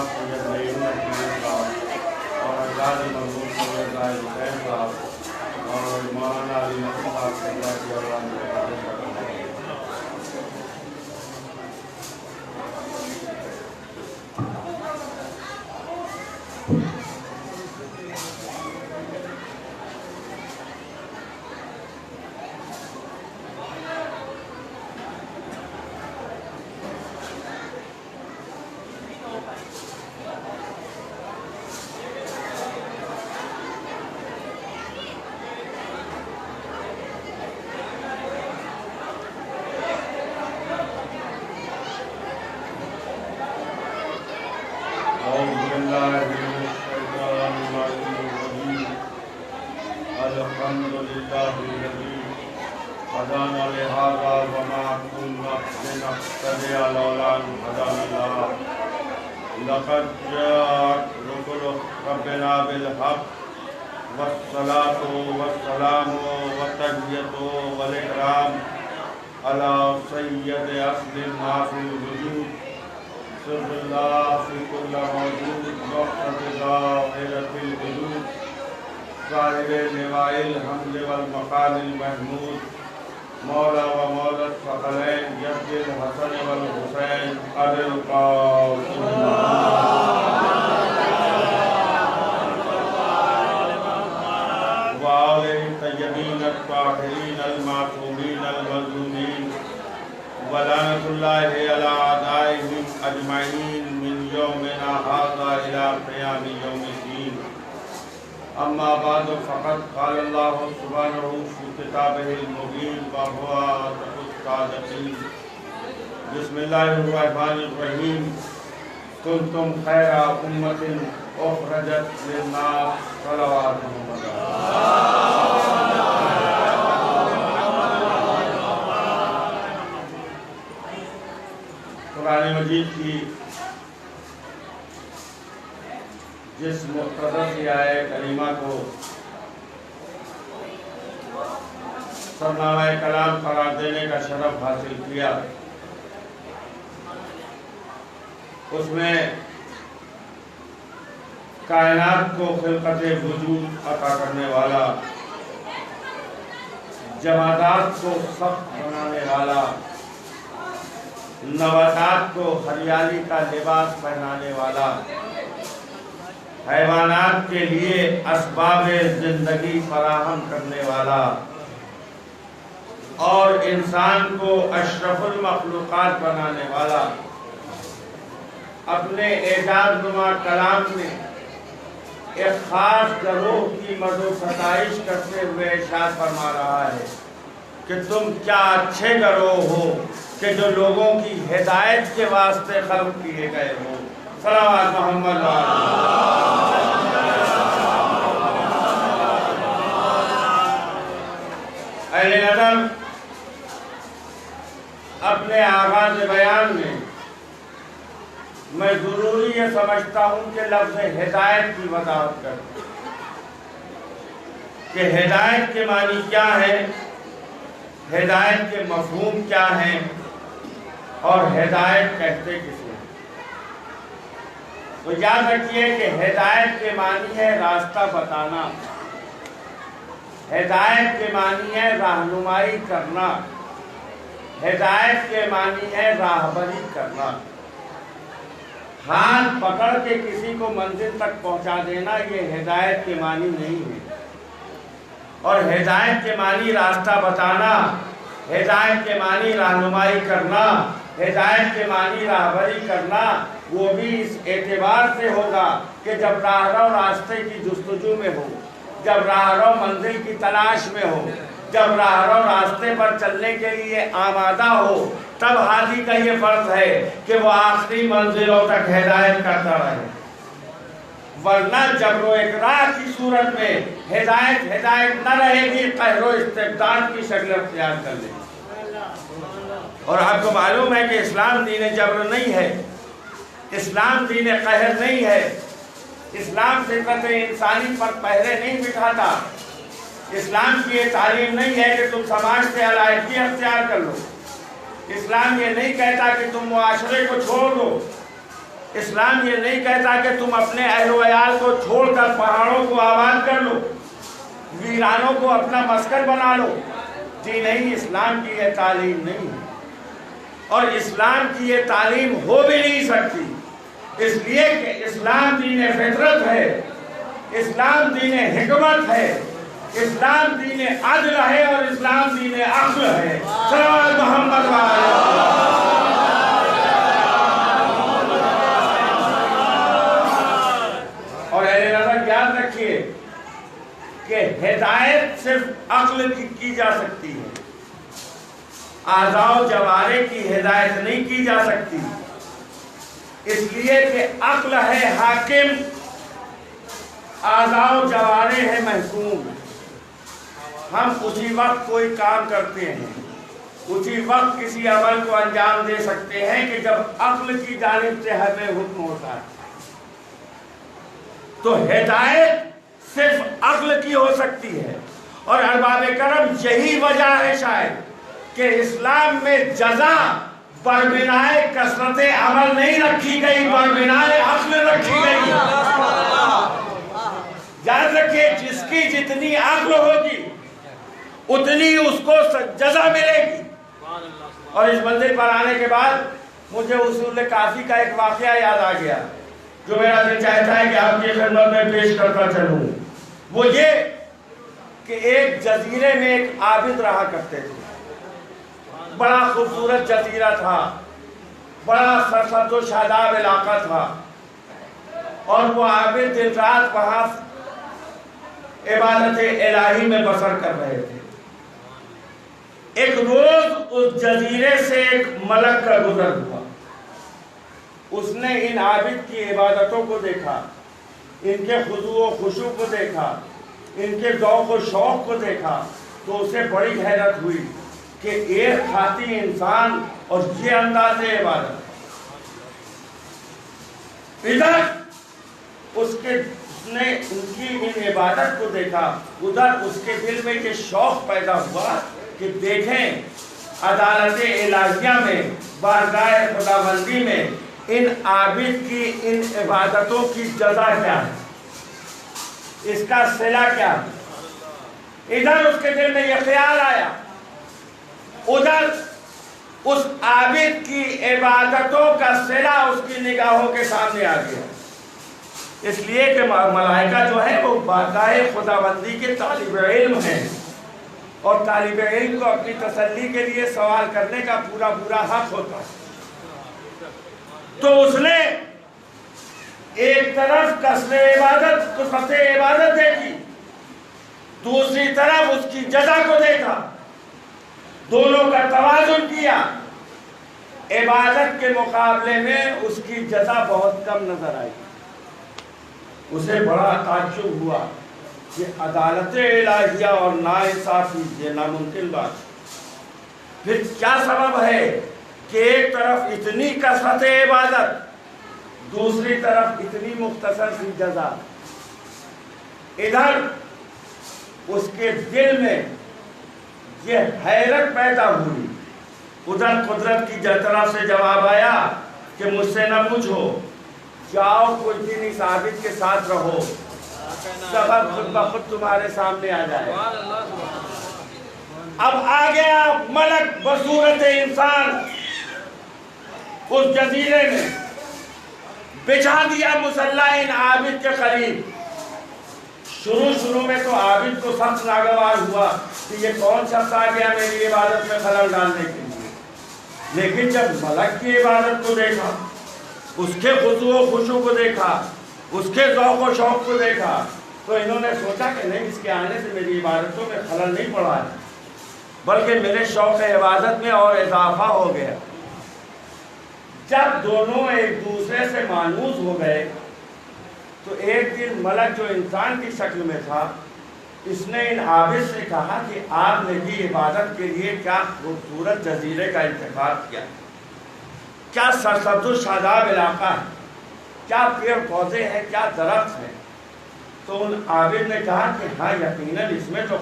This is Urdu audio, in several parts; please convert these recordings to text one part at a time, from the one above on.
جناب سید نعیم الدین صاحب اور حضرات مرحوم سید زاہد حسین صاحب اور مولانا علی نقوی صاحب سے اللہ کی اولاد میں حاضر کرتے ہیں۔ الحمد لله الذي هدانا لهذا وما كنا لنهتدي لولا أن هدانا الله لقد جاءت رسل ربنا بالحق والصلاة والسلام والتحية والإكرام على سيد أصل الناس الوجود سر الله في كل موجود وقت ظاهرة الوجود صاحب لواء الحمد والمقام المحمود مولا و مولا الثقلین جد الحسن والحسین ابی القاسم وآلہ الطیبین الطاہرین المعصومین المظلومین ولعنۃ اللہ علی اعدائہم اجمعین من یومنا ھذا الی قیام یوم الدین۔ اما بعد فقد قال اللہ سبحانہ فی کتابہ المبین وهو اصدق الصادقین۔ بسم اللہ الرحمن الرحیم۔ کنتم خیر امۃ اخرجت للناس صلوات محمد۔ قرآن مجید کی جس مختصر سی آیہ کریمہ کو سرنامہ کلام قرار دینے کا شرف حاصل کیا، اس میں کائنات کو خلقت وجود عطا کرنے والا، جمادات کو سخت بنانے والا، نباتات کو ہریالی کا لباس پہنانے والا، حیوانات کے لیے اسباب زندگی فراہم کرنے والا اور انسان کو اشرف المخلوقات بنانے والا اپنے اعجاز نما کلام میں ایک خاص گروہ کی مدح و ستائش کرتے ہوئے ارشاد فرما رہا ہے کہ تم کیا اچھے گروہ ہو کہ جو لوگوں کی ہدایت کے واسطے خلق کیے گئے ہو۔ صلوات محمد اہل نظر، اپنے آغاز بیان میں میں ضروری یہ سمجھتا ہوں کہ لفظ ہدایت کی وضاحت کروں کہ ہدایت کے معنی کیا ہے، ہدایت کے مفہوم کیا ہیں اور ہدایت کہتے کسے ہیں۔ تو یاد رکھیے کہ ہدایت کے معنی ہے راستہ بتانا، ہدایت کے معنی ہے رہنمائی کرنا، ہدایت کے معنی ہے راہبری کرنا۔ ہاتھ پکڑ کے کسی کو منزل تک پہنچا دینا یہ ہدایت کے معنی نہیں ہے، اور ہدایت کے معنی راستہ بتانا، ہدایت کے معنی رہنمائی کرنا، ہدایت کے معنی راہبری کرنا وہ بھی اس اعتبار سے ہوگا کہ جب راہرو راستے کی جستجو میں ہو، جب راہرو منزل کی تلاش میں ہو، جب راہرو راستے پر چلنے کے لیے آمادہ ہو، تب حاجی کا یہ فرض ہے کہ وہ آخری منزلوں تک ہدایت کرتا رہے، ورنہ جبر و اکراه کی صورت میں ہدایت نہ رہے گی، قہر و استبداد کی شکل اختیار کر لے گی۔ اور آپ کو معلوم ہے کہ اسلام دین جبر نہیں ہے، اسلام دین قہر نہیں ہے، اسلام فطرت انسانی پر پہرے نہیں بٹھاتا، اسلام کی یہ تعلیم نہیں ہے کہ تم سماج سے علیحدگی اختیار کر لو، اسلام یہ نہیں کہتا کہ تم معاشرے کو چھوڑ دو، اسلام یہ نہیں کہتا کہ تم اپنے اہل و عیال کو چھوڑ کر پہاڑوں کو آباد کر لو، ویرانوں کو اپنا مسکن بنا لو. جی نہیں، اسلام کی یہ تعلیم نہیں ہے، اور اسلام کی یہ تعلیم ہو بھی نہیں سکتی، اس لیے کہ اسلام دین فطرت ہے، اسلام دین حکمت ہے، اسلام دین عدل ہے، اور اسلام دین عقل ہے. صلوات محمد اور اہل نظر یاد رکھیے کہ ہدایت صرف عقل کی جا سکتی ہے، اعضاء و جوارح کی ہدایت نہیں کی جا سکتی، اس لیے کہ عقل ہے حاکم، اعضاء و جوارح ہے محکوم. ہم اسی وقت کوئی کام کرتے ہیں، اسی وقت کسی عمل کو انجام دے سکتے ہیں کہ جب عقل کی جانب سے ہمیں حکم ہوتا ہے. تو ہدایت صرف عقل کی ہو سکتی ہے، اور ارباب کرم یہی وجہ ہے شاید کہ اسلام میں جزا بربنائے کثرت عمل نہیں رکھی گئی، بربنائے عقل رکھی گئی. یاد رکھیے، جس کی جتنی عقل ہوگی اتنی اس کو جزا ملے گی. اور اس منزل پر آنے کے بعد مجھے اصول کافی کا ایک واقعہ یاد آ گیا جو میرا دل چاہتا ہے کہ آپ کی خدمت میں پیش کرتا چلوں. وہ یہ کہ ایک جزیرے میں ایک عابد رہا کرتے تھے، بڑا خوبصورت جزیرہ تھا، بڑا سرسبز و شاداب علاقہ تھا، اور وہ عابد دن رات وہاں عبادت الہی میں بسر کر رہے تھے. ایک روز اس جزیرے سے ایک ملک کا گزر ہوا. اس نے ان عابد کی عبادتوں کو دیکھا، ان کے خضوع و خشوع کو دیکھا، ان کے ذوق و شوق کو دیکھا، تو اسے بڑی حیرت ہوئی کہ ایک خاطی انسان اور یہ انداز عبادت. ادھر اس نے ان کی ان عبادت کو دیکھا، ادھر اس کے دل میں یہ شوق پیدا ہوا کہ دیکھیں عدالت الہیہ میں، بارگاہ خداوندی میں ان عابد کی ان عبادتوں کی جزا کیا ہے، اس کا صلہ کیا ہے. ادھر اس کے دل میں یہ خیال آیا، ادھر اس عابد کی عبادتوں کا صلہ اس کی نگاہوں کے سامنے آ گیا. اس لیے کہ ملائکہ جو ہے وہ بارگاہ خداوندی کے طالب علم ہیں، اور طالب علم کو اپنی تسلی کے لیے سوال کرنے کا پورا حق ہوتا ہے. تو اس نے ایک طرف کثرت عبادت دیکھی، دوسری طرف اس کی جزا کو دیکھا، دونوں کا توازن کیا. عبادت کے مقابلے میں اس کی جزا بہت کم نظر آئی. اسے بڑا تعجب ہوا کہ عدالت الہیہ اور ناانصافی، یہ ناممکن بات. پھر کیا سبب ہے کہ ایک طرف اتنی کثرت عبادت، دوسری طرف اتنی مختصر سی جزا. ادھر اس کے دل میں یہ حیرت پیدا ہوئی، ادھر قدرت کی طرف سے جواب آیا کہ مجھ سے نہ پوچھو، جاؤ کچھ دن اس عابد کے ساتھ رہو، سبب خود بخود تمہارے سامنے آ جائے. اب آ گیا ملک بصورت انسان اس جزیرے میں، بچھا دیا مصلی ان عابد کے قریب. شروع میں تو عابد کو سخت ناگوار ہوا کہ یہ کون شخص آ گیا میری عبادت میں خلل ڈالنے کے لیے. لیکن جب ملک کی عبادت کو دیکھا، اس کے خضوع و خشوع کو دیکھا، اس کے ذوق و شوق کو دیکھا، تو انہوں نے سوچا کہ نہیں، اس کے آنے سے میری عبادتوں میں خلل نہیں پڑا ہے، بلکہ میرے شوق عبادت میں اور اضافہ ہو گیا. جب دونوں ایک دوسرے سے مانوس ہو گئے تو ایک دن ملک جو انسان کی شکل میں تھا، اس نے ان عابد سے کہا کہ آپ نے بھی عبادت کے لیے کیا خوبصورت جزیرے کا انتخاب کیا، کیا سرسبز و شاداب علاقہ ہے، کیا پیڑ پودے ہیں، کیا درخت ہیں. تو ان عابد نے کہا کہ ہاں یقیناً اس میں تو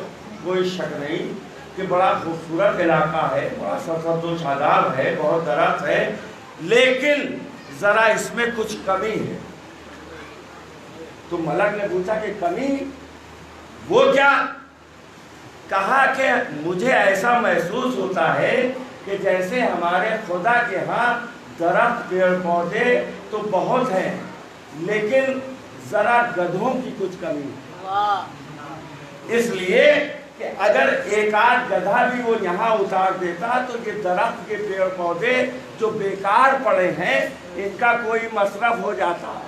کوئی شک نہیں کہ بڑا خوبصورت علاقہ ہے، بڑا سرسبز و شاداب ہے، بہت درخت ہے، لیکن ذرا اس میں کچھ کمی ہے۔ تو ملک نے پوچھا کہ کمی وہ کیا؟ کہا کہ مجھے ایسا محسوس ہوتا ہے کہ جیسے ہمارے خدا کے ہاں درخت پیڑ پودے تو بہت ہیں، لیکن ذرا گدھوں کی کچھ کمی ہے۔ اس لیے کہ اگر ایک آدھ گدھا بھی وہ یہاں اتار دیتا تو یہ درخت کے پیڑ پودے جو بیکار پڑے ہیں ان کا کوئی مصرف ہو جاتا۔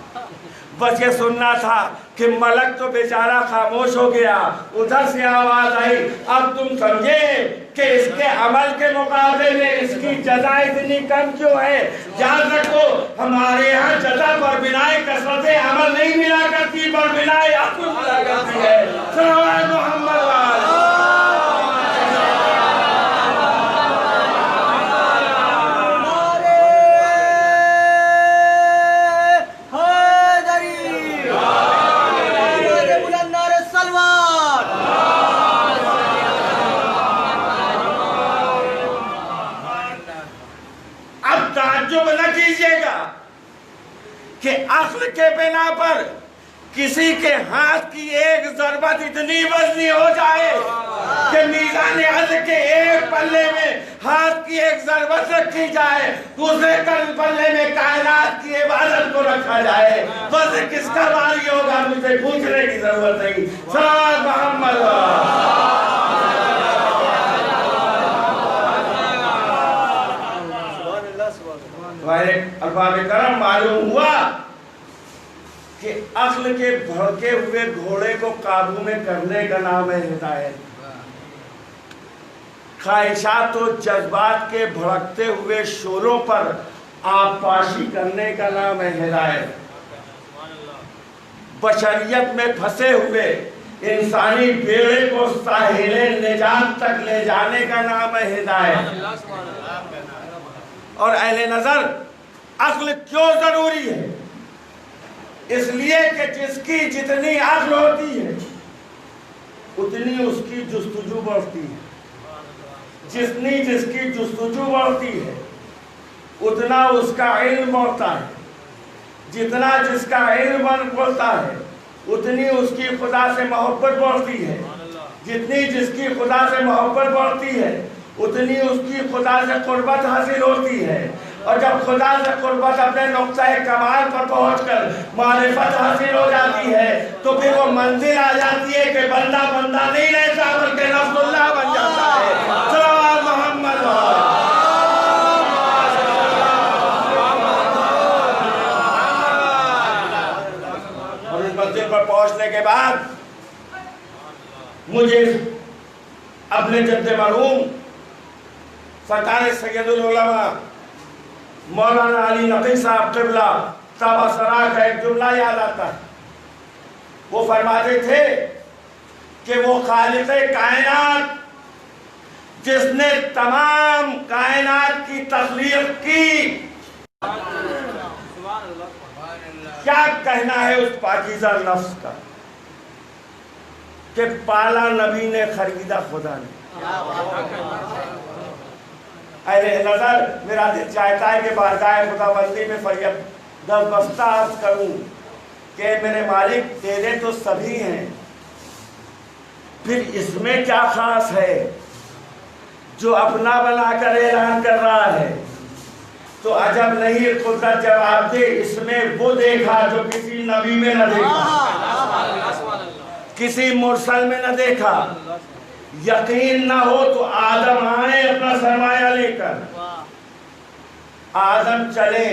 بس یہ سننا تھا کہ ملک تو بیچارہ خاموش ہو گیا۔ ادھر سے آواز آئی، اب تم سمجھے کہ اس کے عمل کے مقابلے میں اس کی جزا اتنی کم کیوں ہے؟ یاد رکھو ہمارے یہاں جزا پر بنائے کثرت عمل نہیں ملا کرتی، پر بنائے عقل ملا کرتی ہے۔ صلوات محمد وآلہ۔ کہ عقل کے بنا پر کسی کے ہاتھ کی ایک ضربت اتنی وزنی ہو جائے کہ میزان عدل کے ایک پلے میں ہاتھ کی ایک ضربت رکھی جائے، دوسرے پلے میں کائنات کی عبادت کو رکھا جائے، بس کس کا باری ہوگا مجھے پوچھنے کی ضرورت نہیں۔ صلوات محمد۔ الباب کرم معلوم ہوا کہ عقل کے بھڑکے ہوئے گھوڑے کو قابو میں کرنے کا نام ہے ہدایت۔ خواہشات و جذبات کے بھڑکتے ہوئے شوروں پر آبپاشی کرنے کا نام ہے ہدایت۔ بشریت میں پھنسے ہوئے انسانی بیڑے کو ساحل نجات تک لے جانے کا نام ہے ہدایت۔ اور اہل نظر عقل کیوں ضروری ہے؟ اس لیے کہ جس کی جتنی عقل ہوتی ہے اتنی اس کی جستجو بڑھتی ہے، جس کی جستجو بڑھتی ہے اتنا اس کا علم بڑھتا ہے، جتنا جس کا علم بڑھتا ہے اتنی اس کی خدا سے محبت بڑھتی ہے، جتنی جس کی خدا سے محبت بڑھتی ہے اتنی اس کی خدا سے قربت حاصل ہوتی ہے، اور جب خدا سے قربت اپنے نقطہ کمال پر پہنچ کر معرفت حاصل ہو جاتی ہے تو پھر وہ منزل آ جاتی ہے کہ بندہ بندہ نہیں رہتا بلکہ نفس اللہ بن جاتا ہے۔ صلوات محمد وآلہ۔ اور اس منزل پر پہنچنے کے بعد مجھے اپنے جد مرحوم سرکار سید العلماء مولانا علی نقی صاحب قبلہ تابہ سرا کا ایک جملہ یاد آتا ہے۔ وہ فرماتے تھے کہ وہ خالق کائنات جس نے تمام کائنات کی تخلیق کی، کیا کہنا ہے اس پاکیزہ نفس کا کہ پالا نبی نے خریدا خدا نے۔ اہل نظر میرا دل چاہتا ہے کہ بارگاہ خداوندی میں فریاد دست عرض کروں کہ میرے مالک تیرے تو سبھی ہیں، پھر اس میں کیا خاص ہے جو اپنا بنا کر اعلان کر رہا ہے؟ تو عجب نہیں قدرت جواب دے، اس میں وہ دیکھا جو کسی نبی میں نہ دیکھا، کسی مرسل میں نہ دیکھا۔ یقین نہ ہو تو آدم آئے اپنا سرمایہ لے کر، آدم چلے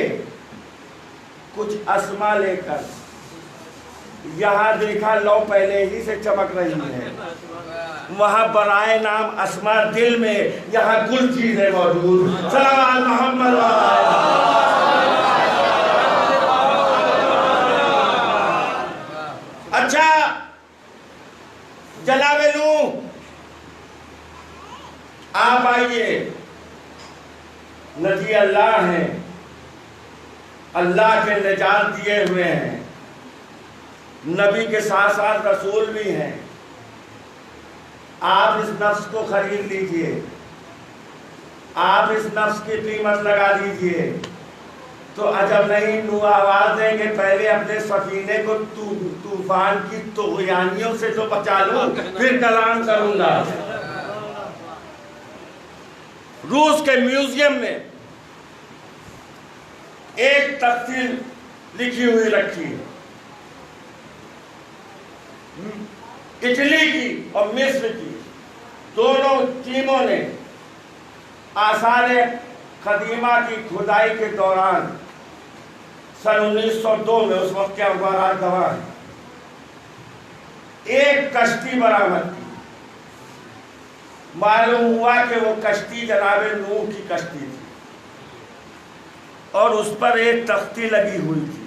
کچھ اسما لے کر، یہاں دیکھا لو پہلے ہی سے چمک رہی ہے، وہاں برائے نام اسما دل میں، یہاں کل چیزیں موجود۔ صلوات محمد اچھا جناب نوح آپ آئیے، نبی اللہ ہیں، اللہ کے نجات دیے ہوئے ہیں، نبی کے ساتھ ساتھ رسول بھی ہیں، آپ اس نفس کو خرید لیجئے، آپ اس نفس کی قیمت لگا دیجئے، تو عجب نہیں نوح آواز دیں گے پہلے اپنے سفینے کو طوفان کی طغیانیوں سے تو بچا لوں پھر کلام کروں گا۔ روس کے میوزیم میں ایک تختی لکھی ہوئی رکھی ہے، اٹلی کی اور مصر کی دونوں ٹیموں نے آثار قدیمہ کی کھدائی کے دوران سن 1902 میں، اس وقت کے اخبارات گواہ ہیں، ایک کشتی برآمد کی۔ معلوم ہوا کہ وہ کشتی جناب نوح کی کشتی تھی اور اس پر ایک تختی لگی ہوئی تھی۔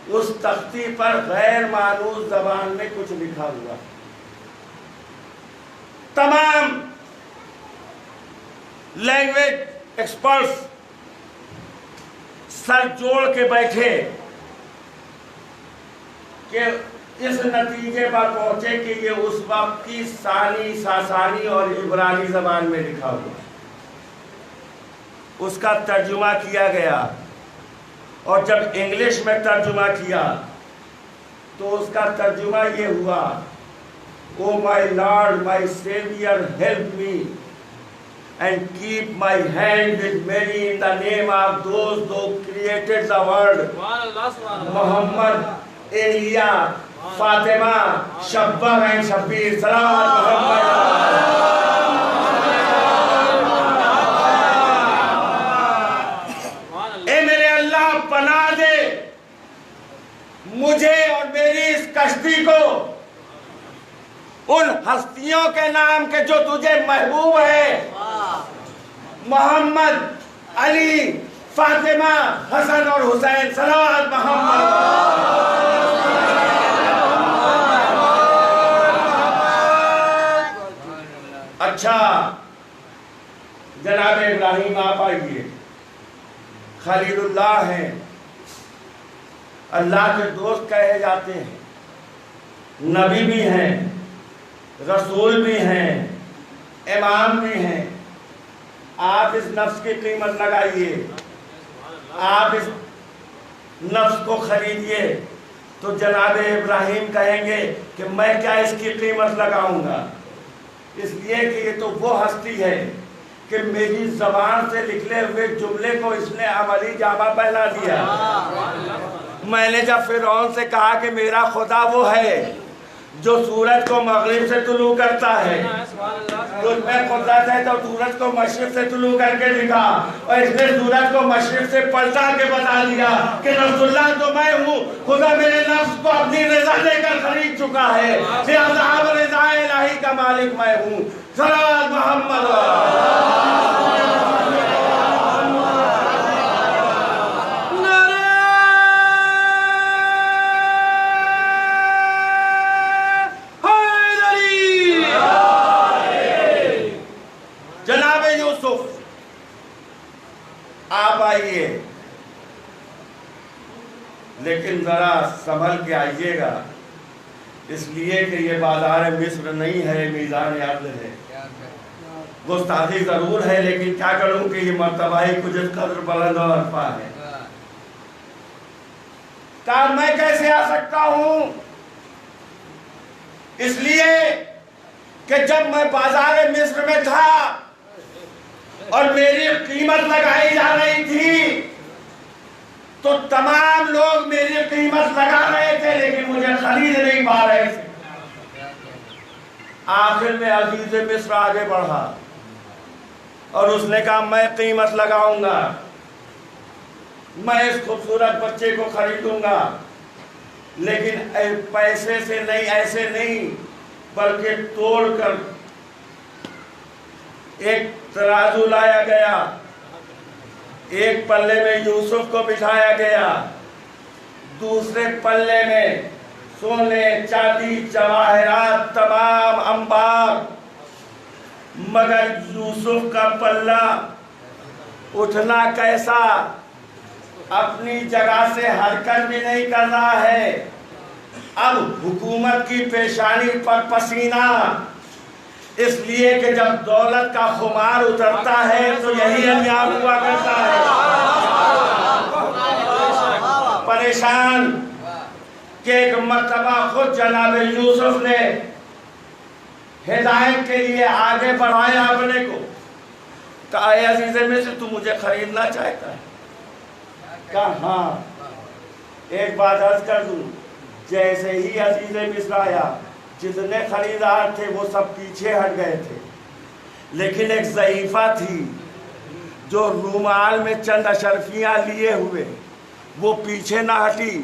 اس تختی پر غیر مانوس زبان میں کچھ لکھا ہوا۔ تمام لینگویج ایکسپرٹس سر جوڑ کے بیٹھے کہ اس نتیجے پر پہنچے کہ یہ اس وقت کی ثانی، ساسانی اور عبرانی زبان میں لکھا ہوا۔ اس کا ترجمہ کیا گیا اور جب انگلش میں ترجمہ کیا تو اس کا ترجمہ یہ ہوا، "O my Lord, my Savior, help me and keep my hand with Mary in the name of those who created the world, Muhammad, Elia, Fatima, Shabbah and Shabbir, Salamat Muhammad." اے میرے اللہ پناہ دے مجھے اور میری اس کشتی کو ان ہستیوں کے نام کے جو تجھے محبوب ہے، محمد، علی، فاطمہ، حسن اور حسین، صلوات محمد۔ اچھا جناب ابراہیم آپ آئیے، خلیل اللہ ہیں، اللہ کے دوست کہے جاتے ہیں، نبی بھی ہیں، رسول بھی ہیں، امام بھی ہیں۔ آپ اس نفس کی قیمت لگائیے، آپ اس نفس کو خریدیے تو جناب ابراہیم کہیں گے کہ میں کیا اس کی قیمت لگاؤں گا، اس لیے کہ یہ تو وہ ہستی ہے کہ میری زبان سے نکلے ہوئے جملے کو اس نے عملی جامہ پہنا دیا۔ میں نے جب فرعون سے کہا کہ میرا خدا وہ ہے جو سورج کو مغرب سے طلوع کرتا ہے، تو میں قدرت ہے تو سورج کو مشرق سے طلوع کر کے دکھا، اور اس نے سورج کو مشرق سے پلٹا کے بتا دیا کہ نفس اللہ تو میں ہوں، خدا میرے نفس کو اپنی رضا دے کر خرید چکا ہے، لہذا اب رضا الہی کا مالک میں ہوں۔ صلوات محمد۔ جناب یوسف آپ آئیے، لیکن ذرا سنبھل کے آئیے گا، اس لیے کہ یہ بازار مصر نہیں ہے، میزان عدل ہے۔ گستاخی ضرور ہے لیکن کیا کروں کہ یہ مرتبہ ہی کچھ قدر بلند اور عرفہ ہے۔ کہا میں کیسے آ سکتا ہوں؟ اس لیے کہ جب میں بازار مصر میں تھا اور میری قیمت لگائی جا رہی تھی تو تمام لوگ میری قیمت لگا رہے تھے لیکن مجھے خرید نہیں پا رہے تھے۔ آخر میں عزیز مصر آگے بڑھا اور اس نے کہا میں قیمت لگاؤں گا، میں اس خوبصورت بچے کو خریدوں گا، لیکن پیسے سے نہیں، ایسے نہیں، بلکہ توڑ کر۔ ایک ترازو لایا گیا، ایک پلے میں یوسف کو بٹھایا گیا، دوسرے پلے میں سونے، چاندی، جواہرات، تمام انبار، مگر یوسف کا پلہ اٹھنا کیسا، اپنی جگہ سے حرکت بھی نہیں کر رہا ہے۔ اب حکومت کی پیشانی پر پسینہ، اس لیے کہ جب دولت کا خمار اترتا ہے تو یہی انجام ہوا کرتا ہے۔ پریشان کہ ایک مرتبہ خود جناب یوسف نے ہدایت کے لیے آگے بڑھایا اپنے کو. کہا اے عزیز مصر تو مجھے خریدنا چاہتا ہے؟ کہا ہاں. ایک بات عرض کر دوں، جیسے ہی عزیز مصر آیا جتنے خریدار تھے وہ سب پیچھے ہٹ گئے تھے، لیکن ایک ضعیفہ تھی جو رومال میں چند اشرفیاں لیے ہوئے، وہ پیچھے نہ ہٹی.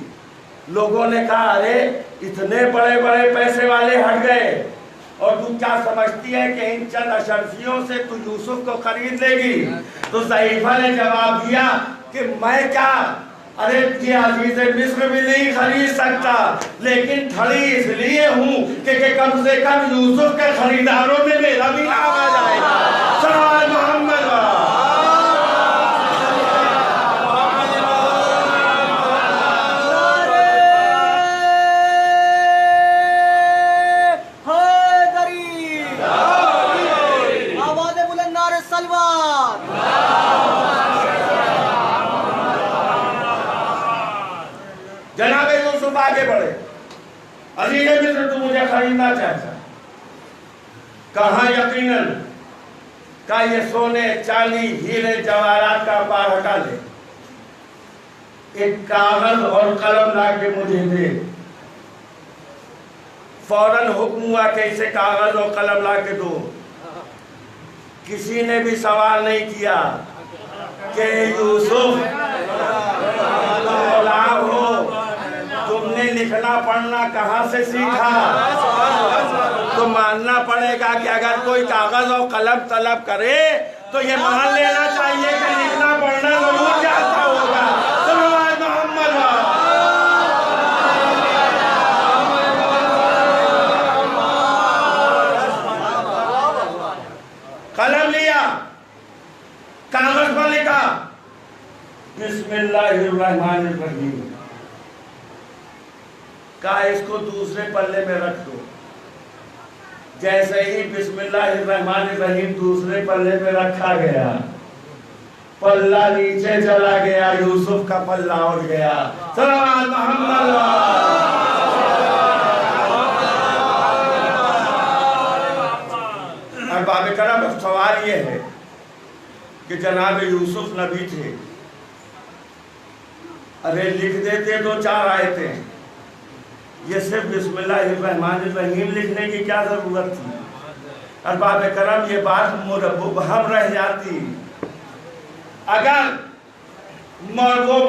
لوگوں نے کہا ارے اتنے بڑے بڑے پیسے والے ہٹ گئے اور تو کیا سمجھتی ہے کہ ان چند اشرفیوں سے تو یوسف کو خرید لے گی؟ تو ضعیفہ نے جواب دیا کہ میں کیا، ارے یہ عزیز مصر بھی نہیں خرید سکتا، لیکن کھڑی اس لیے ہوں کہ کم سے کم یوسف کے خریداروں میں میرا بھی نام آ جائے گا. سلام محمد. جناب یوسف آگے بڑھے. عزیز مصر تو مجھے خریدنا چاہتا؟ کہاں یقیناً. کا یہ سونے چاندی ہیرے جواہرات کا بار ہٹا لے، ایک کاغذ اور قلم لا کے مجھے دے. فوراً حکم ہوا کہ اسے کاغذ اور قلم لا کے دو. کسی نے بھی سوال نہیں کیا کہ یوسف غلام ہو، تم نے لکھنا پڑھنا کہاں سے سیکھا؟ تو ماننا پڑے گا کہ اگر کوئی کاغذ اور قلم طلب کرے تو یہ مان لینا چاہیے کہ لکھنا پڑھنا ضرور جانتا ہوگا. قلم لیا، کاغذ پر لکھا بسم اللہ الرحمن الرحیم. کہا اس کو دوسرے پلے میں رکھ دو. جیسے ہی بسم اللہ الرحمن الرحیم دوسرے پلے میں رکھا گیا، پلہ نیچے چلا گیا، یوسف کا پلہ اٹھ گیا. سلام محمد. ارباب کرام، اب سوال یہ ہے کہ جناب یوسف نبی تھے، ارے لکھ دیتے دو چار آیتیں، یہ صرف بسم اللہ الرحمن الرحیم لکھنے کی کیا ضرورت تھی؟ ارباب کرام یہ بات مبہم رہ جاتی اگر وہ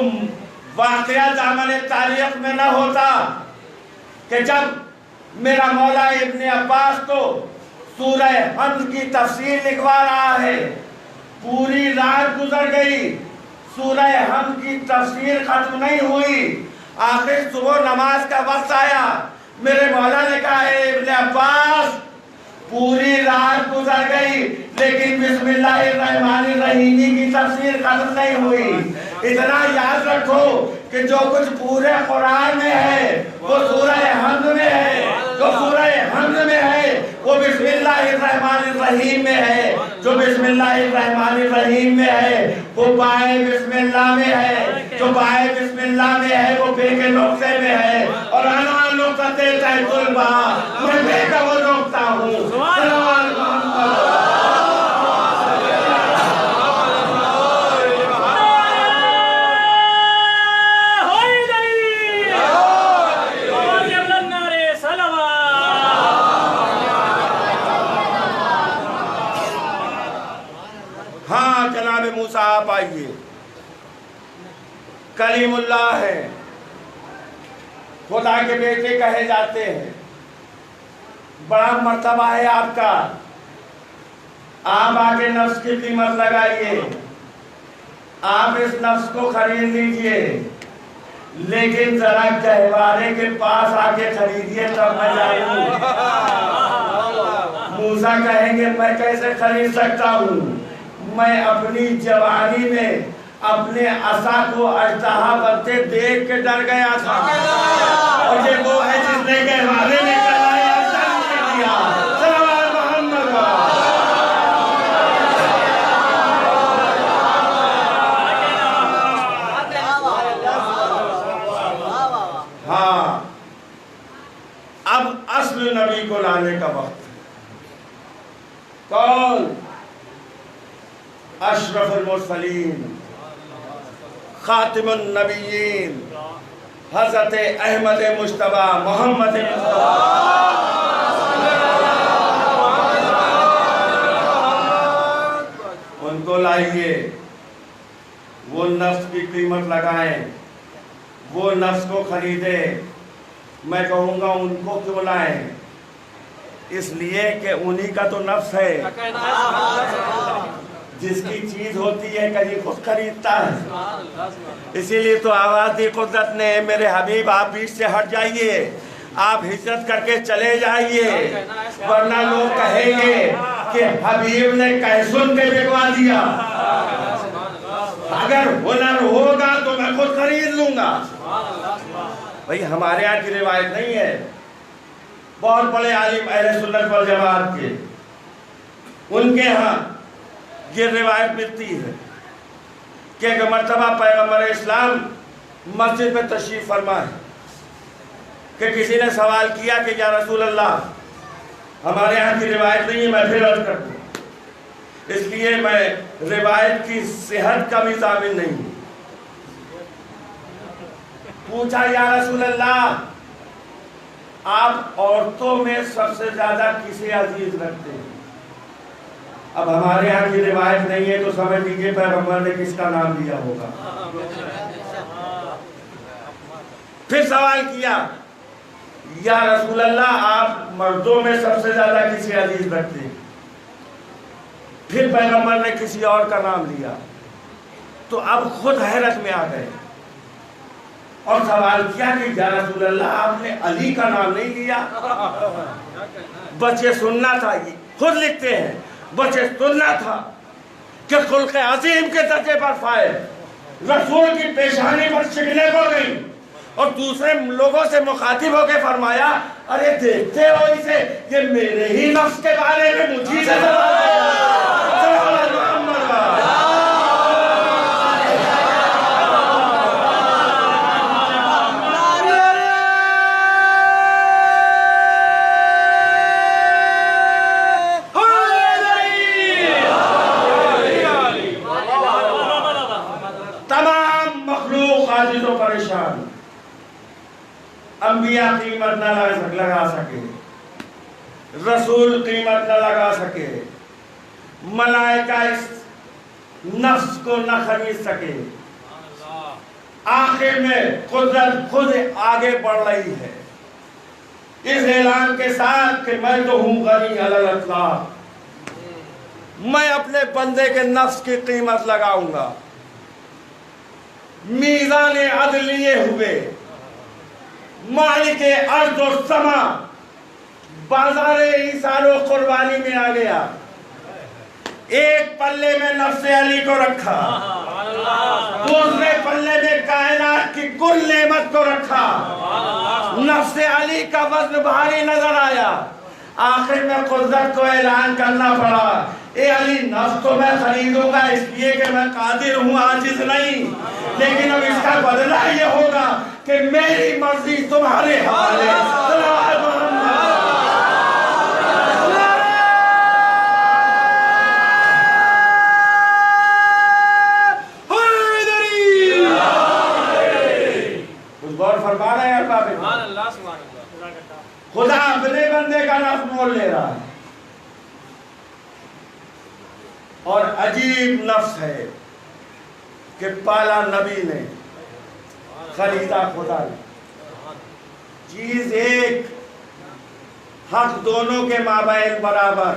واقعہ دامن تاریخ میں نہ ہوتا کہ جب میرا مولا ابن عباس تو سورہ حمد کی تفسیر لکھوا رہا ہے، پوری رات گزر گئی، سورہ حمد کی تفسیر ختم نہیں ہوئی، آخر صبح نماز کا وقت آیا، میرے مولا نے کہا اے ابن عباس پوری رات گزر گئی لیکن بسم اللہ الرحمن الرحیم کی تفسیر ختم نہیں ہوئی. اتنا یاد رکھو کہ جو کچھ پورے قرآن میں ہے وہ سورہ حمد میں ہے، جو سورہ حمد میں ہے وہ بسم اللہ الرحمن الرحیم میں ہے، جو بسم اللہ الرحمن الرحیم میں ہے وہ بائے بسم اللہ میں ہے، جو بائے بسم اللہ میں ہے وہ بے کے نقطے میں ہے، اور انا نقطہ تحت الباء، میں بے کا وہ نقطہ ہوں. سلام محمد. ہاں جناب موسیٰ آپ آئیے، کلیم اللہ ہے، خدا کے بیٹے کہے جاتے ہیں، بڑا مرتبہ ہے آپ کا. آپ آگے نفس کی قیمت لگائیے، آپ اس نفس کو خرید لیجئے، لیکن ذرا گہوارے کے پاس آگے خریدیے تب میں جاؤں. موسیٰ کہیں گے میں کیسے خرید سکتا ہوں؟ میں اپنی جوانی میں اپنے عصا کو اژدہا بنتے دیکھ کے ڈر گیا تھا، اور یہ وہ ہے جس نے گہوارے میں کلایا جنگ میں کیا. سلام محمد. جانے کا وقت ہے۔ کون؟ اشرف المرسلین، خاتم النبیین، حضرت احمد مجتبی محمد مصطفیٰ۔ ان کو لائیے، وہ نفس کی قیمت لگائیں، وہ نفس کو خریدے۔ میں کہوں گا ان کو کیوں لائیں؟ اس لیے کہ انہی کا تو نفس ہے، جس کی چیز ہوتی ہے کہیں خود خریدتا ہے۔ اسی لیے تو آواز دی قدرت نے، میرے حبیب آپ بیچ سے ہٹ جائیے، آپ ہجرت کر کے چلے جائیے، ورنہ لوگ کہیں گے کہ حبیب نے کیسن کے بکوا دیا۔ اگر ہنر ہوگا تو میں خود خرید لوں گا۔ بھئی ہمارے ہاں کی روایت نہیں ہے، بہت بڑے عالم اہل سنت والجماعت کے، ان کے ہاں یہ روایت ملتی ہے کہ ایک مرتبہ پیغمبر اسلام مسجد میں تشریف فرما ہے کہ کسی نے سوال کیا کہ یا رسول اللہ، ہمارے یہاں کی روایت نہیں ہے، میں پھر عرض کر دوں، اس لیے میں روایت کی صحت کا بھی ضامن نہیں ہوں۔ پوچھا یا رسول اللہ، آپ عورتوں میں سب سے زیادہ کسے عزیز رکھتے ہیں؟ اب ہمارے یہاں کی روایت نہیں ہے تو سمجھ لیجیے پیغمبر نے کس کا نام لیا ہوگا۔ پھر سوال کیا یا رسول اللہ، آپ مردوں میں سب سے زیادہ کسے عزیز رکھتے ہیں؟ پھر پیغمبر نے کسی اور کا نام لیا تو اب خود حیرت میں آ گئے اور سوال کیا کہ یا رسول اللہ، آپ نے علی کا نام نہیں لیا؟ بس یہ سننا تھا، خود لکھتے ہیں، بس یہ سننا تھا کہ خلق عظیم کے درجے پر فائز، رسول کی پیشانی پر شکنیں ہو گئی اور دوسرے لوگوں سے مخاطب ہو کے فرمایا، ارے دیکھتے ہو اسے، یہ میرے ہی نفس کے بارے میں مجھے سے پریشان، انبیاء قیمت نہ لگا سکے، رسول قیمت نہ لگا سکے، ملائکہ اس نفس کو نہ خرید سکے، آخر میں قدرت خود آگے بڑھ رہی ہے اس اعلان کے ساتھ کہ میں تو ہوں غنی علی الاطلاق، میں اپنے بندے کے نفس کی قیمت لگاؤں گا۔ میزان عدل لیے ہوئے مالک ارض و سما بازار ایثار و قربانی میں آ گیا، ایک پلے میں نفس علی کو رکھا، دوسرے پلے میں کائنات کی کل نعمت کو رکھا، نفس علی کا وزن بھاری نظر آیا، آخر میں قدرت کو اعلان کرنا پڑا، اے علی نفس تو میں خریدوں گا اس لیے کہ میں قادر ہوں، عاجز نہیں، لیکن اب اس کا بدلہ یہ ہوگا کہ میری مرضی تمہارے حوالے۔ کچھ غور فرما رہے ہیں ارباب؟ خدا اپنے بندے کا نفس مول لے رہا ہے، اور عجیب نفس ہے کہ پالا نبی نے، خریدا خدا نے، چیز ایک، حق دونوں کے مابین برابر۔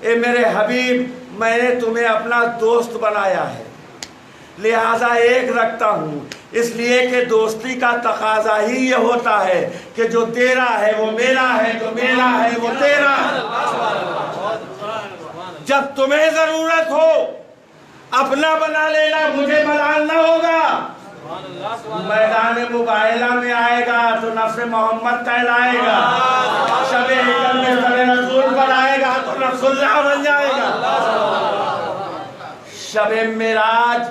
اے میرے حبیب، میں نے تمہیں اپنا دوست بنایا ہے، لہذا ایک رکھتا ہوں، اس لیے کہ دوستی کا تقاضا ہی یہ ہوتا ہے کہ جو تیرا ہے وہ میرا ہے، جو میرا ہے وہ تیرا ہے۔ جب تمہیں ضرورت ہو اپنا بنا لینا، مجھے ملال نہ ہوگا۔ میدان مباہلہ میں آئے گا تو نفس محمد کہلائے گا، شب حکم میں سر رسول پر آئے گا تو نفس اللہ بن جائے گا، شب معراج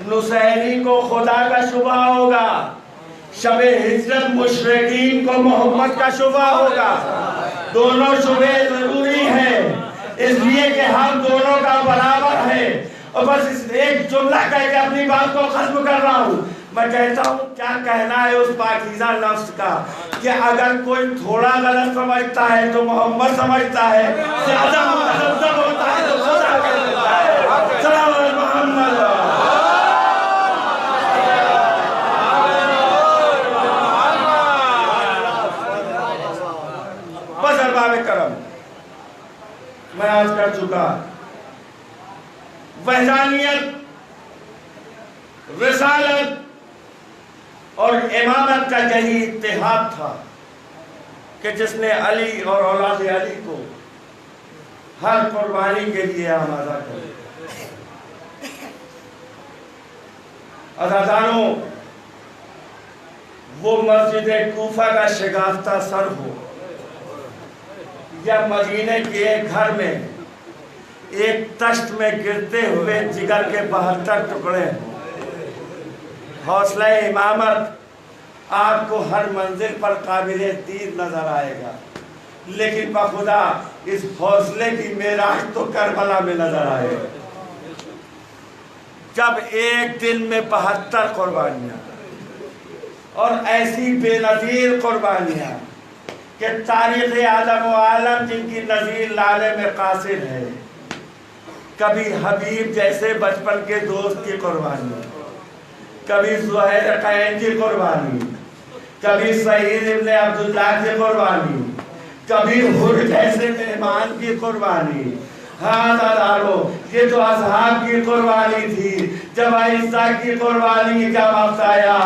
نصیری کو خدا کا شبہ ہوگا، شب ہجرت مشرقین کو محمد کا شبہ ہوگا۔ دونوں شبے ضروری ہیں، اس لیے کہ ہم دونوں کا برابر ہے۔ اور بس اس ایک جملہ کہہ کے اپنی بات کو ختم کر رہا ہوں۔ میں کہتا ہوں کیا کہنا ہے اس پاکیزہ لفظ کا کہ اگر کوئی تھوڑا غلط سمجھتا ہے تو محمد سمجھتا ہے، زیادہ متذبذب ہوتا ہے تو خدا کہہ دیتا ہے۔ سلام علیکم محمد۔ بس ارباب کرم، میں آج کر چکا۔ وحدانیت، رسالت اور امامت کا یہی اتحاد تھا کہ جس نے علی اور اولاد علی کو ہر قربانی کے لیے آمادہ کر۔ عزیزانو، وہ مسجد کوفہ کا شگافتہ سر ہو یا مدینے کے ایک گھر میں ایک تشت میں گرتے ہوئے جگر کے 72 ٹکڑے ہوں، حوصلہ امامت آپ کو ہر منزل پر قابل دید نظر آئے گا، لیکن بخدا اس حوصلے کی معراج تو کربلا میں نظر آئے گا، جب ایک دن میں 72 قربانیاں اور ایسی بے نظیر قربانیاں کہ تاریخ عالم و عالم جن کی نظیر لالے میں قاصر ہے۔ کبھی حبیب جیسے بچپن کے دوست کی قربانی، کبھی زہیر قین کی قربانی، کبھی سعید ابن عبداللہ کی قربانی، کبھی حر جیسے مہمان کی قربانی۔ ہاں دادارو، یہ تو اصحاب کی قربانی تھی۔ جب عیسیٰ کی قربانی کا وقت آیا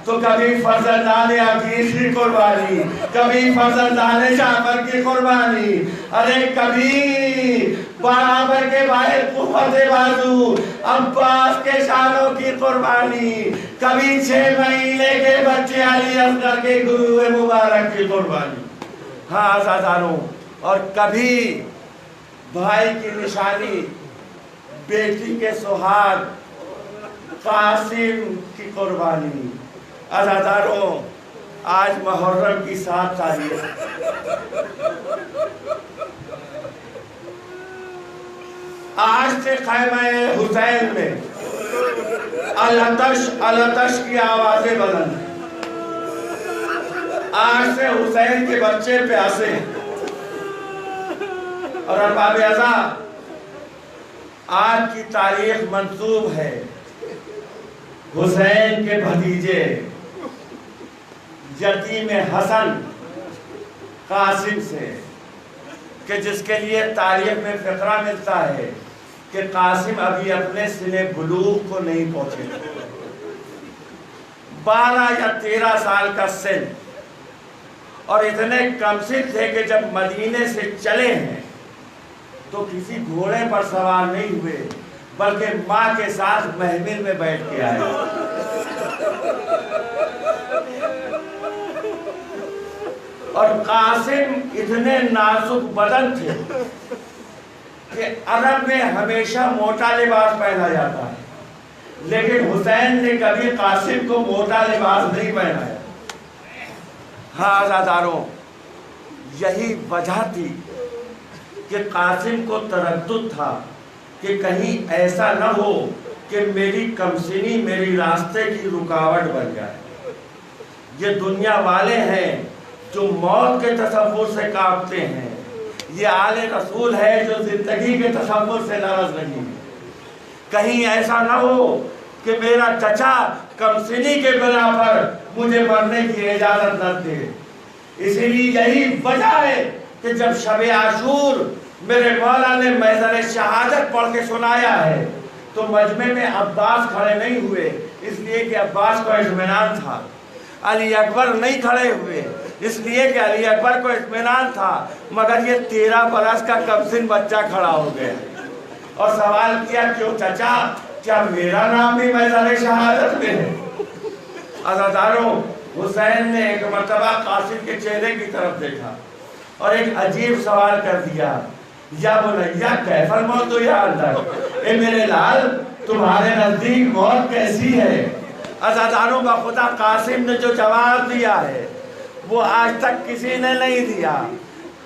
تو کبھی فرزندان عقیل کی قربانی، کبھی فرزندان جعفر کی قربانی، ارے کبھی برابر کے باہر قوت بازو عباس کے شانوں کی قربانی، کبھی 6 مہینے کے بچے علی اصغر کے گروہ مبارک کی قربانی۔ ہاں عزیزانو، اور کبھی بھائی کی نشانی، بیٹی کے سہاگ قاسم کی قربانی۔ عزیزانو، آج محرم کی 7 تاریخ، آج سے خیمہ حسین میں الاتش الاتش کی آوازیں بلند ہیں۔ آج سے حسین کے بچے پیاسے ہیں۔ اور ارباب ازا، آج کی تاریخ منسوب ہے حسین کے بھتیجے یتیم حسن قاسم سے، کہ جس کے لیے تاریخ میں فقرہ ملتا ہے کہ قاسم ابھی اپنے سن بلوغ کو نہیں پہنچے، 12 یا 13 سال کا سن، اور اتنے کم سن تھے کہ جب مدینے سے چلے ہیں تو کسی گھوڑے پر سوار نہیں ہوئے، بلکہ ماں کے ساتھ محمل میں بیٹھ کے آئے۔ اور قاسم اتنے نازک بدن تھے کہ عرب میں ہمیشہ موٹا لباس پہنا جاتا ہے، لیکن حسین نے کبھی قاسم کو موٹا لباس نہیں پہنایا۔ ہاں عزیزانو، یہی وجہ تھی کہ قاسم کو تردد تھا کہ کہیں ایسا نہ ہو کہ میری کمسنی میری راستے کی رکاوٹ بن جائے۔ یہ دنیا والے ہیں جو موت کے تصور سے کانپتے ہیں، یہ آل رسول ہے جو زندگی کے تصور سے لرز نہیں ہے۔ کہیں ایسا نہ ہو کہ میرا چچا کمسنی کے بنا پر مجھے مرنے کی اجازت نہ دے۔ اسی لیے یہی وجہ ہے کہ جب شب عاشور میرے مولا نے محضر شہادت پڑھ کے سنایا ہے تو مجمع میں عباس کھڑے نہیں ہوئے، اس لیے کہ عباس کو اطمینان تھا۔ علی اکبر نہیں کھڑے ہوئے اس لیے کہ علی اکبر کو اطمینان تھا، مگر یہ 13 برس کا کمسن بچہ کھڑا ہو گیا اور سوال کیا، کیوں چچا، کیا میرا نام بھی محضر شہادت میں ہے؟ عزیزانو، حسین نے ایک مرتبہ قاسم کے چہرے کی طرف دیکھا اور ایک عجیب سوال کر دیا، یا بنیا کیف الموت یا اللہ، اے میرے لال تمہارے نزدیک موت کیسی ہے؟ عزیزانو، بخدا قاسم نے جو جواب دیا ہے وہ آج تک کسی نے نہیں دیا۔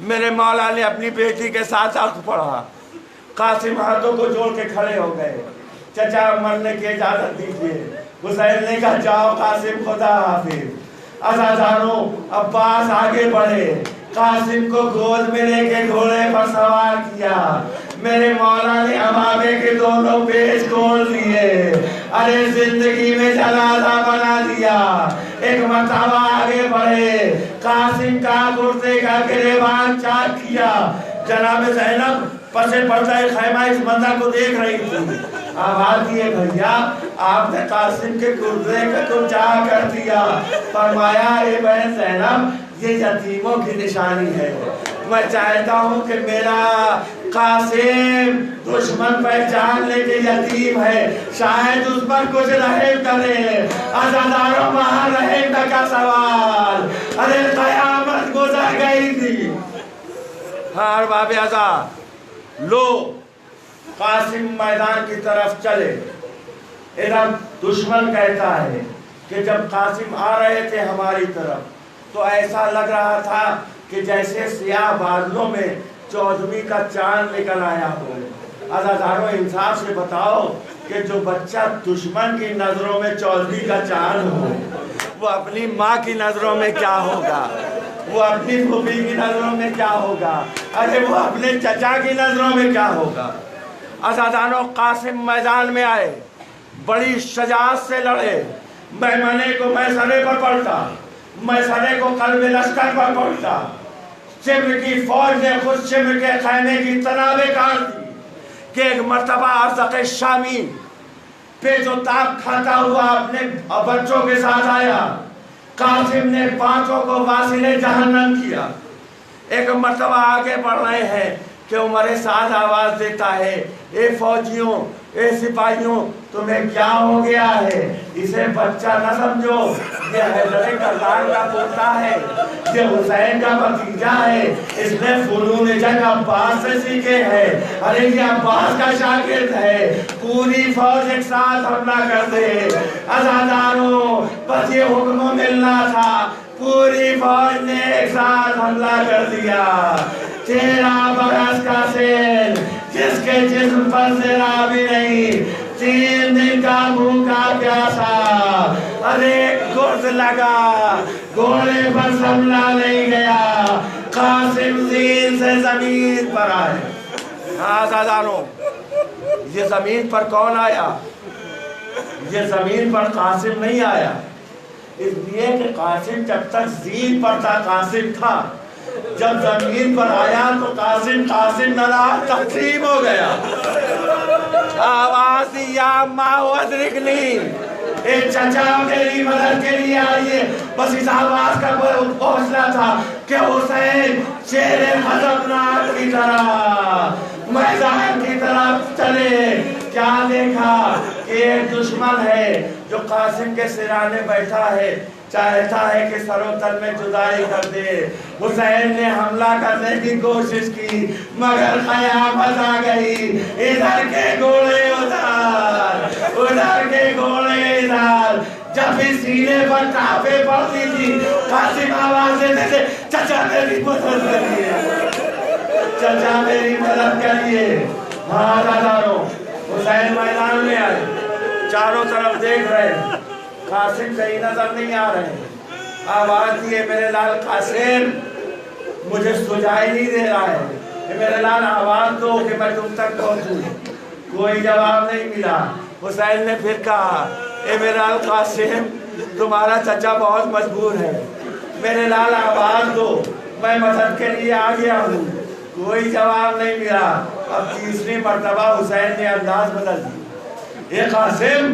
میرے مولا نے اپنی بیٹی کے ساتھ عقد پڑھا. قاسم ہاتھوں کو جوڑ کے کھڑے ہو گئے. چچا مرنے کی اجازت دیجیے. حسین نے کہا جاؤ قاسم خدا حافظ. عزاداروں عباس آگے بڑھے. قاسم کو گود میں لے کے گھوڑے پر سوار کیا. میرے مولا نے امامے کے دونوں پیش کھول دیے. ارے زندگی میں جنازہ بنا دیا. ایک مرتبہ آگے بڑھے. قاسم کا کرتے کا گریبان چاک کیا. جناب زینب پسے پردہ خیمہ اس منظر کو دیکھ رہی تھی. آواز دیے بھیا آپ نے قاسم کے گردے کو چاک کر دیا. فرمایا اے بہن زینب یہ یتیموں کی نشانی ہے. میں چاہتا ہوں کہ میرا قاسم دشمن پہچان لے کے یتیم ہے, شاید اس پر کچھ رحم کرے. عزاداروں وہاں رحم کا سوال. ارے قیامت گزر گئی تھی. ہاں باب عزا لو قاسم میدان کی طرف چلے. ادھر دشمن کہتا ہے کہ جب قاسم آ رہے تھے ہماری طرف تو ایسا لگ رہا تھا کہ جیسے سیاہ بادلوں میں چودھویں کا چاند نکل آیا ہو. عزاداروں انصاف سے بتاؤ کہ جو بچہ دشمن کی نظروں میں چودھویں کا چاند ہو وہ اپنی ماں کی نظروں میں کیا ہوگا, وہ اپنی پھوپھی کی نظروں میں کیا ہوگا, ارے وہ اپنے چچا کی نظروں میں کیا ہوگا. عزاداروں قاسم میدان میں آئے, بڑی شجاعت سے لڑے. میمنے کو میسرے پر پڑتا, میسرے کو قلب لشکر پر پڑتا. شمر کی فوج نے خود شمر کے خیمے کی تنابیں کاٹ دی کہ ایک مرتبہ ارزق شامی پہ جو تاپ کھاتا ہوا اپنے بچوں کے ساتھ آیا. قاسم نے پانچوں کو واصل جہنم کیا. ایک مرتبہ آگے بڑھ رہے ہیں کہ عمر سعد آواز دیتا ہے اے فوجیوں اے سپاہیوں تمہیں کیا ہو گیا ہے, اسے بچہ نہ سمجھو, یہ حیدر کرار کا پوتا ہے, یہ حسین کا بھتیجا ہے, اس نے فنون جنگ عباس سے سیکھے ہیں. ارے یہ عباس کا شاگرد ہے. پوری فوج ایک ساتھ حملہ کر دے. عزاداروں بس یہ حکم ملنا تھا, پوری فوج نے ایک ساتھ حملہ کر دیا. 13 برس کا سیل جس کے جسم پر ذرا بھی نہیں, 3 دن کا بھوکا پیاسا. ارے گرد لگا گھوڑے پر سنبھلا نہیں گیا. قاسم زین سے زمین پر آئے. عزاداروں یہ زمین پر کون آیا؟ یہ زمین پر قاسم نہیں آیا, اس لیے کہ قاسم جب تک زین پر تھا قاسم تھا, جب زمین پر آیا تو قاسم نہ رہا, تقسیم ہو گیا. آواز یا ماں ادرکنی, اے چچا میری مدد کے لیے آئیے. بس اس آواز کا پہنچنا تھا کہ حسین شیر خزرناک کی طرح میدان کی طرف چلے. کیا دیکھا کہ ایک دشمن ہے جو قاسم کے سرانے بیٹھا ہے, چاہتا ہے کہ سر و تن میں جدائی کر دے. حسین نے حملہ کرنے کی کوشش کی مگر قیامت آ گئی. ادھر کے گھوڑے ادھر کے گھوڑے ادھر. جب بھی سینے پر ٹاپے پڑتی تھی قاسم آواز دیتے تھے چچا میری مدد کریے, چچا میری مدد کریے. ہاں عزاداروں حسین میدان میں آئے, چاروں طرف دیکھ رہے ہیں, قاسم کہیں نظر نہیں آ رہے. آواز دیے میرے لال قاسم مجھے سجائی نہیں دے رہا ہے, میرے لال آواز دو کہ میں تم تک پہنچوں. کوئی جواب نہیں ملا. حسین نے پھر کہا اے میرے لال قاسم تمہارا چچا بہت مجبور ہے, میرے لال آواز دو میں مدد کے لیے آ گیا ہوں. کوئی جواب نہیں ملا. اب تیسری مرتبہ حسین نے انداز بدل دی. اے قاسم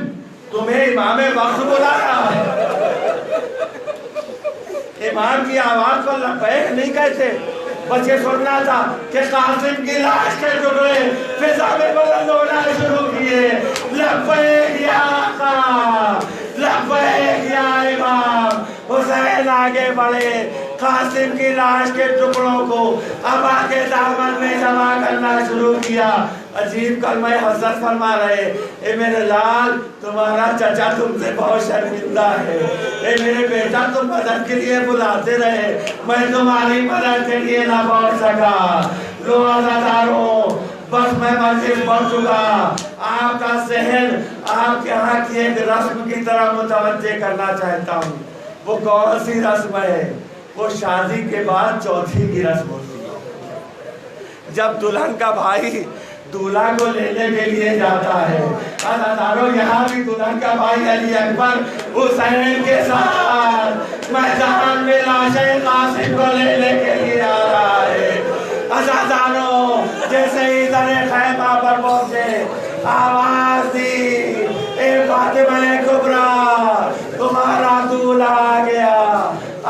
تمہیں امام وقت بلا رہا ہے. امام کی آواز کو لبیک نہیں کہتے, بس یہ سننا تھا کہ قاسم کی لاش کے ٹکڑے فضا میں بلند ہونا شروع کیے. لبیک یا آقا, لبیک یا امام. حسین آگے بڑھے, قاسم کی لاش کے ٹکڑوں کو ابا کے دامن میں جمع کرنا شروع کیا. عجیب کلمہ حضرت فرما رہے، اے میرے لال تمہارا چچا تم سے بہت شرمندہ ہے، اے میرے بیٹا تم مدد کے لیے بلاتے رہے، میں تمہاری مدد کے لیے نہ پہنچ سکا۔ لو عزاداروں بس میں منزل پہنچ چکا، آپ کا ذہن آپ کے ہاں کی ایک رسم کی طرح متوجہ کرنا چاہتا ہوں۔ وہ کون سی رسم ہے؟ وہ شادی کے بعد چوتھی کی رسم ہوتی ہے، جب دلہن کا بھائی دولہا کو لینے کے لیے جاتا ہے۔ عزاداروں یہاں بھی دلہن کا بھائی علی اکبر حسین کے ساتھ میدان میں لاشیں قاسم کو لینے کے لیے آ رہا ہے۔ عزاداروں جیسے ہی در خیمہ پر پہنچے آواز دی، اے فاطمہ کبریٰ تمہارا دولہا آ گیا۔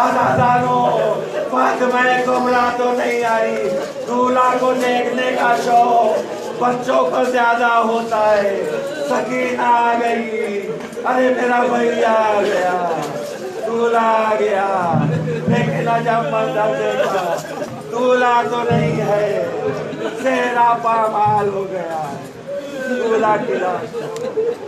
عزاداروں فاطمہ کبریٰ تو نہیں آئی، دولہا کو دیکھنے کا شوق بچوں کو زیادہ ہوتا ہے۔ سکینہ آ گئی، ارے میرا بھیا آ گیا، دولہا آ گیا، لیکن جب منظر دیکھا دولہا تو نہیں ہے، چہرہ پامال ہو گیا، دولہا کی لاش۔